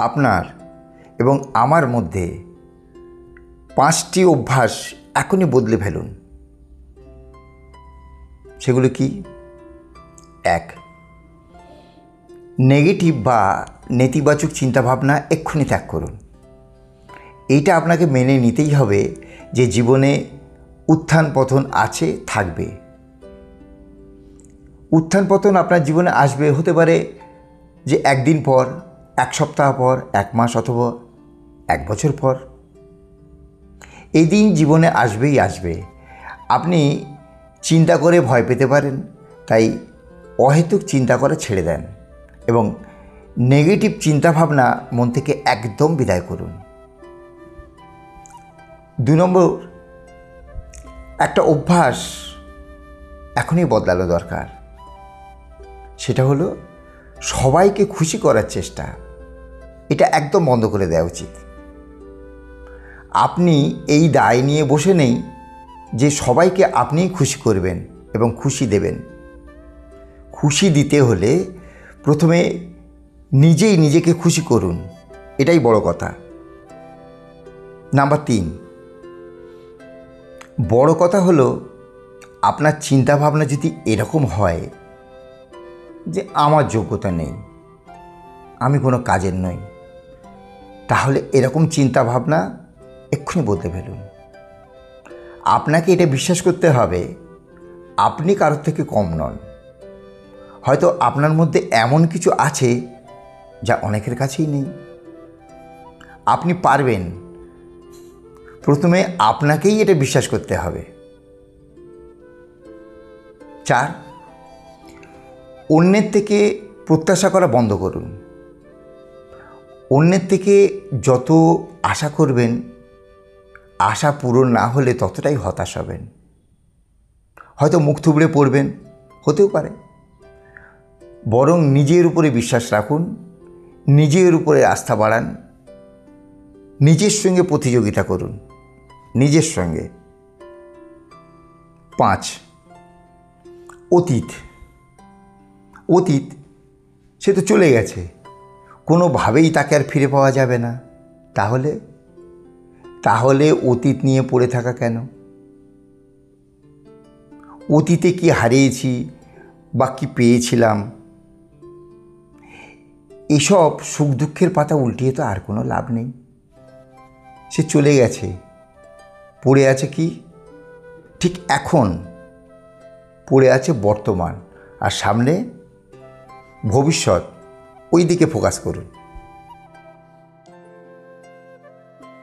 আপনার এবং আমার মধ্যে 5টি অভ্যাস এখনই বদলে ফেলুন। সেগুলো কি? 1, নেগেটিভ বা নেতিবাচক চিন্তাভাবনা এক্ষুনি ত্যাগ করুন। এইটা আপনাকে মেনে নিতেই হবে যে জীবনে উত্থান পতন আছে, থাকবে। উত্থান পতন আপনার জীবনে আসবে, হতে পারে যে একদিন পর, এক সপ্তাহ পর, 1 মাস অথবা 1 বছর পর। এই দিন জীবনে আসবেই আসবে। আপনি চিন্তা করে ভয় পেতে পারেন, তাই অহেতুক চিন্তা করা ছেড়ে দেন এবং নেগেটিভ চিন্তাভাবনা মন থেকে একদম বিদায় করুন। 2 নম্বর, একটা অভ্যাস এখনই বদলানো দরকার। সেটা হলো সবাইকে খুশি করার চেষ্টা। এটা একদম বন্ধ করে দেওয়া উচিত। আপনি এই দায় নিয়ে বসে নেই যে সবাইকে আপনিই খুশি করবেন এবং খুশি দেবেন। খুশি দিতে হলে প্রথমে নিজেই নিজেকে খুশি করুন, এটাই বড় কথা। নাম্বার 3, বড় কথা হলো আপনার চিন্তাভাবনা যদি এরকম হয় যে আমার যোগ্যতা নেই, আমি কোনো কাজের নই, তাহলে এরকম চিন্তাভাবনা এক্ষুনি বলতে ফেলুন। আপনাকে এটা বিশ্বাস করতে হবে আপনি কারোর থেকে কম নন। হয়তো আপনার মধ্যে এমন কিছু আছে যা অনেকের কাছেই নেই। আপনি পারবেন। প্রথমে আপনাকেই এটা বিশ্বাস করতে হবে। 4, অন্যের থেকে প্রত্যাশা করা বন্ধ করুন। অন্যের থেকে যত আশা করবেন, আশা পূরণ না হলে ততটাই হতাশ হবেন। হয়তো মুখ থুবড়ে পড়বেন, হতেও পারে। বরং নিজের উপরে বিশ্বাস রাখুন, নিজের উপরে আস্থা বাড়ান, নিজের সঙ্গে প্রতিযোগিতা করুন, নিজের সঙ্গে। 5, অতীত সে তো চলে গেছে, কোনোভাবেই তাকে আর ফিরে পাওয়া যাবে না। তাহলে অতীত নিয়ে পড়ে থাকা কেন? অতীতে কি হারিয়েছি বা কি পেয়েছিলাম, এসব সুখ দুঃখের পাতা উল্টিয়ে তো আর কোনো লাভ নেই। সে চলে গেছে, পড়ে আছে কি? ঠিক এখন পড়ে আছে বর্তমান, আর সামনে ভবিষ্যৎ, ওই দিকে ফোকাস করুন।